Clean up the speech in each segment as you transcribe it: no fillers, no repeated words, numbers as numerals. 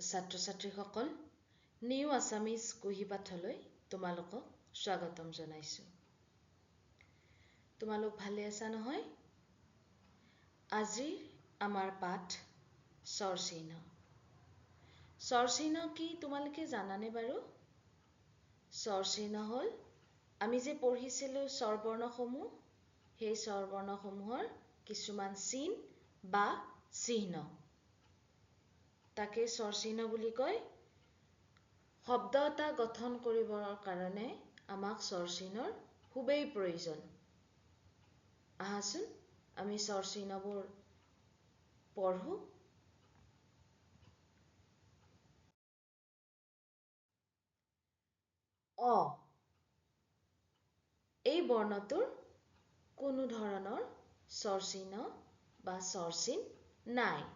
ছাত্ৰ-ছাত্ৰীসকল, new Assamese কুহি পাঠলৈ তোমালোকক স্বাগতম জনাইছোঁ। তোমালোক ভালে আছা নহয়? আজিৰ আমাৰ পাঠ স্বৰচিহ্ন। স্বৰচিহ্ন কি তোমালোকে জানানে বাৰু? স্বৰচিহ্ন হ'ল আমি যে পঢ়িছিলোঁ স্বৰবৰ্ণসমূহ, সেই স্বৰবৰ্ণসমূহৰ কিছুমান চিন বা চিহ্ন। তাকে স্বৰচিহ্ন বুলি কয়। শব্দ এটা গঠন কৰিবৰ কাৰণে আমাক স্বৰচিহ্নৰ খুবেই প্ৰয়োজন। আহাচোন আমি স্বৰচিহ্নবোৰ পঢ়ো। অ। এই বৰ্ণটোৰ কোনো ধৰণৰ স্বৰচিহ্ন বা স্বৰচিন নাই।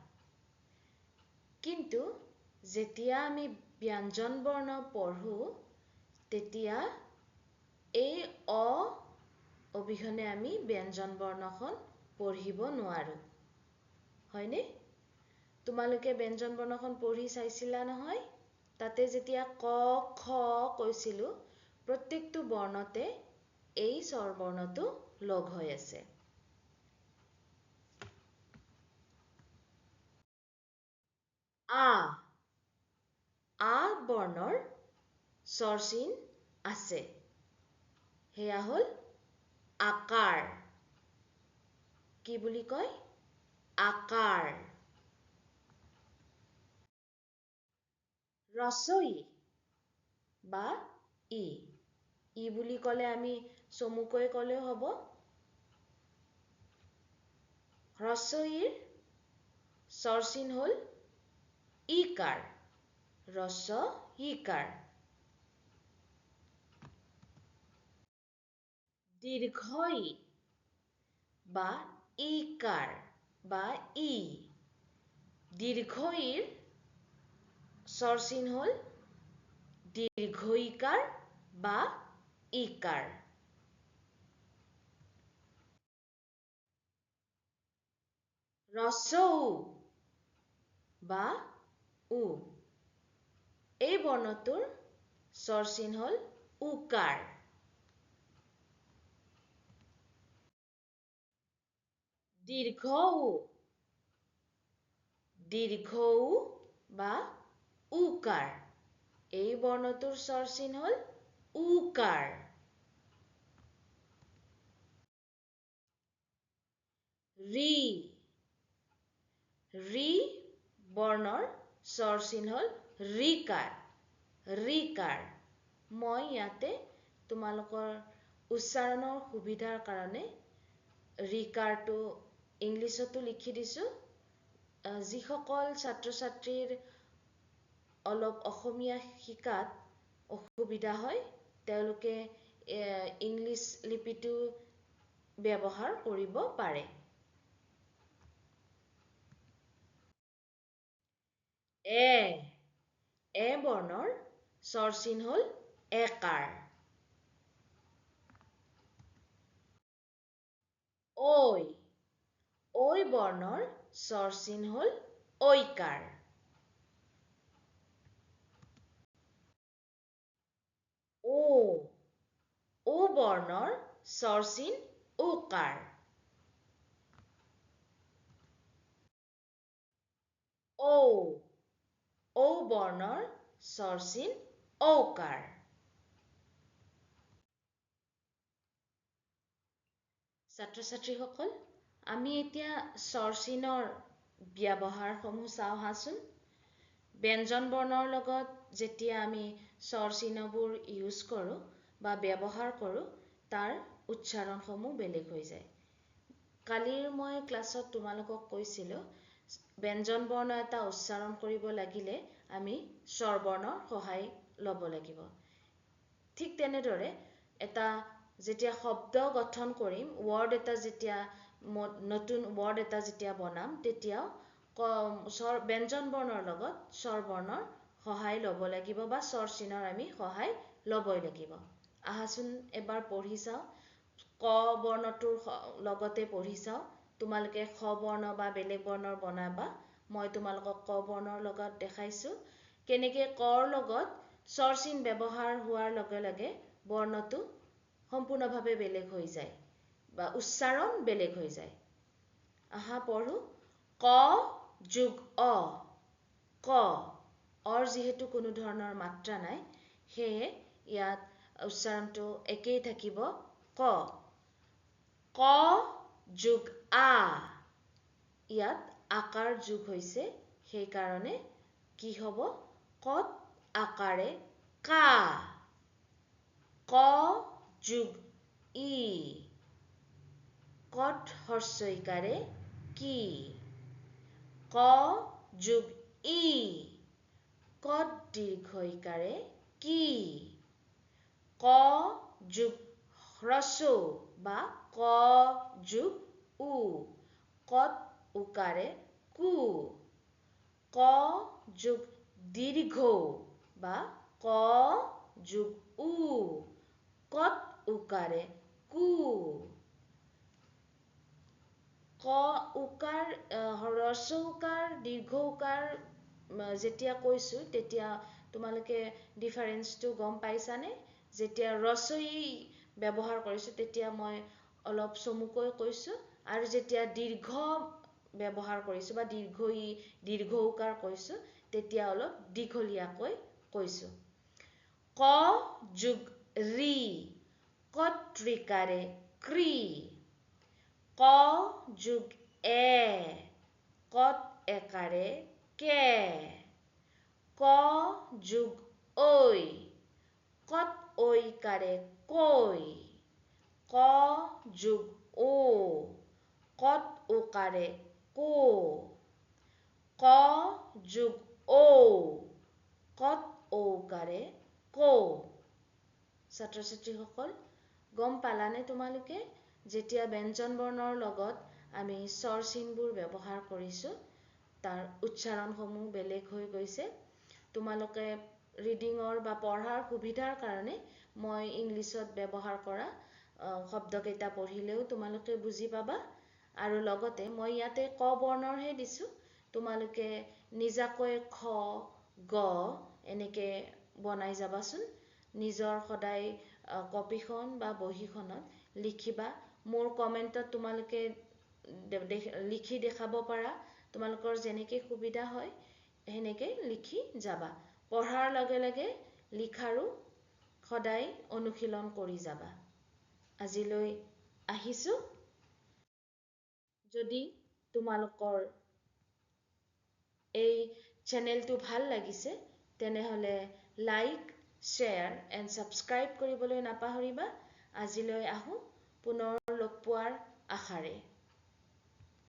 কিন্তু যেতিয়া আমি ব্যঞ্জন বৰ্ণ পঢ়ো, তেতিয়া এই অ অবিহনে আমি ব্যঞ্জন বৰ্ণখন পঢ়িব নোৱাৰো। হয়নে? তোমালোকে ব্যঞ্জন বৰ্ণখন পঢ়ি চাইছিলা নহয়? তাতে যেতিয়া ক, খ কৈছিলো, প্ৰত্যেকটো বৰ্ণতে এই স্বৰবৰ্ণটো লগ হৈ আছে। আ। আ বৰ্ণৰ স্বৰচিন আছে। সেয়া হ'ল আকাৰ। কি বুলি কয়? আকাৰ। ৰস্বই বা ই। ই বুলি ক'লে আমি চমুকৈ ক'লেও হ'ব। হ্ৰস্বইৰ স্বৰচিন হ'ল ইকাৰ। হ্ৰস্ব ইকাৰ। দীৰ্ঘই বা ইকাৰ বা ই। দীৰ্ঘইৰ স্বৰচিন হ'ল দীৰ্ঘইকাৰ বা ইকাৰ। হ্ৰস্ব উ বা উ। এই বৰ্ণটোৰ স্বৰচিন হ'ল উকাৰ। দীৰ্ঘ উ। দীৰ্ঘ উ বা উকাৰ। এই বৰ্ণটোৰ স্বৰচিন হ'ল উকাৰ। ৰি। ৰি বৰ্ণৰ স্বৰচিন হ'ল ৰিকাৰ। ৰিকাৰ। মই ইয়াতে তোমালোকৰ উচ্চাৰণৰ সুবিধাৰ কাৰণে ৰিকাৰটো ইংলিছতো লিখি দিছোঁ। যিসকল ছাত্ৰ-ছাত্ৰীৰ অলপ অসমীয়া শিকাত অসুবিধা হয়, তেওঁলোকে ইংলিছ লিপিটো ব্যৱহাৰ কৰিব পাৰে। এ। এ বৰ্ণৰ স্বৰচিন হ'ল একাৰ। ঐ। ঐ বৰ্ণৰ স্বৰচিন হ'ল ঐকাৰ। ও। ও বৰ্ণৰ স্বৰচিন ওকাৰ। ঔ। ঔ বৰ্ণৰ স্বৰচিন ঔকাৰ। ছাত্ৰ-ছাত্ৰীসকল, আমি এতিয়া স্বৰচিনৰ ব্যৱহাৰসমূহ চাওঁ আহাচোন। ব্যঞ্জন বৰ্ণৰ লগত যেতিয়া আমি স্বৰচিহ্নবোৰ ইউজ কৰোঁ বা ব্যৱহাৰ কৰোঁ, তাৰ উচ্চাৰণসমূহ বেলেগ হৈ যায়। কালিৰ মই ক্লাছত তোমালোকক কৈছিলোঁ, ব্যঞ্জন বৰ্ণ এটা উচ্চাৰণ কৰিব লাগিলে আমি স্বৰবৰ্ণৰ সহায় ল'ব লাগিব। ঠিক তেনেদৰে এটা যেতিয়া শব্দ গঠন কৰিম, নতুন ৱৰ্ড এটা যেতিয়া বনাম, তেতিয়াও ব্যঞ্জন বৰ্ণৰ লগত স্বৰবৰ্ণৰ সহায় ল'ব লাগিব বা স্বৰচিহ্নৰ আমি সহায় ল'বই লাগিব। আহাচোন এবাৰ পঢ়ি চাওঁ। ক বৰ্ণটোৰ লগতে পঢ়ি চাওঁ। তোমালোকে খ বৰ্ণ বা বেলেগ বৰ্ণৰ বনাবা মই তোমালোকক ক বৰ্ণৰ লগত দেখাইছো কেনেকৈ কৰ লগত স্বৰ চিন ব্যৱহাৰ হোৱাৰ লগে লগে বৰ্ণটো সম্পূৰ্ণভাৱে বেলেগ হৈ যায় বা উচ্চাৰণ বেলেগ হৈ যায়। আহা পঢ়ো। ক যোগ অ, ক। অৰ যিহেতু কোনো ধৰণৰ মাত্ৰা নাই, সেয়ে ইয়াত উচ্চাৰণটো একেই থাকিব ক। ক যোগ আ, ইয়াত আকাৰ যোগ হৈছে, সেইকাৰণে কি হ'ব? কত আকাৰে কা। ক যোগ ই, কত হস্ৰ ইকাৰে কি। ক যোগ ই, কত দীৰ্ঘ ইকাৰে কি। ক যোগ হ্ৰস্ব উ বা ক যোগ উ, কত উকাৰে কু। ক যোগ দীৰ্ঘ উ বা ক যোগ উ, কত উকাৰে কু। ক উকাৰ হ্ৰস্ব উকাৰ দীৰ্ঘ উকাৰ যেতিয়া কৈছো তেতিয়া তোমালোকে ডিফাৰেন্সটো গম পাইছানে? যেতিয়া হ্ৰস্ব ই ব্যৱহাৰ কৰিছো তেতিয়া মই অলপ চমুকৈ কৈছো, আৰু যেতিয়া দীৰ্ঘ ব্যৱহাৰ কৰিছো বা দীৰ্ঘ ই দীৰ্ঘ উকাৰ কৈছো তেতিয়া অলপ দীঘলীয়াকৈ কৈছো। ক যোগ ৰি, কত ৰিকাৰে ক্ৰি। ক যোগ এ, কত একাৰে কে। ক যোগ ঐ, কত ঐকাৰে কৈ। ক যোগ ও, কত ওকাৰে কো। ক যোগ ঔ, কত ঔকাৰে কৌ। ছাত্ৰ ছাত্ৰীসকল, গম পালানে তোমালোকে? যেতিয়া ব্যঞ্জন বৰ্ণৰ লগত আমি স্বৰ চিনবোৰ ব্যৱহাৰ কৰিছো, তাৰ উচ্চাৰণসমূহ বেলেগ হৈ গৈছে। তোমালোকে ৰিডিঙৰ বা পঢ়াৰ সুবিধাৰ কাৰণে মই ইংলিছত ব্যৱহাৰ কৰা শব্দকেইটা পঢ়িলেও তোমালোকে বুজি পাবা। আৰু লগতে মই ইয়াতে ক বৰ্ণৰহে দিছো, তোমালোকে নিজাকৈ খ, গ এনেকে বনাই যাবাচোন। নিজৰ সদায় কপিখন বা বহীখনত লিখিবা। মোৰ কমেণ্টত তোমালোকে লিখি দেখাব পাৰা, তোমালোকৰ যেনেকে সুবিধা হয় সেনেকে লিখি যাবা। পঢ়াৰ লগে লগে লিখাৰো সদায় অনুশীলন কৰি যাবা। আজিলৈ আহিছো। যদি তোমালোকৰ এই চেনেলটো ভাল লাগিছে তেনেহলে লাইক, শ্বেয়াৰ এণ্ড ছাবস্ক্ৰাইব কৰিবলৈ নাপাহৰিবা। আজিলৈ আহো, পুনৰ লগ পোৱাৰ আশাৰে।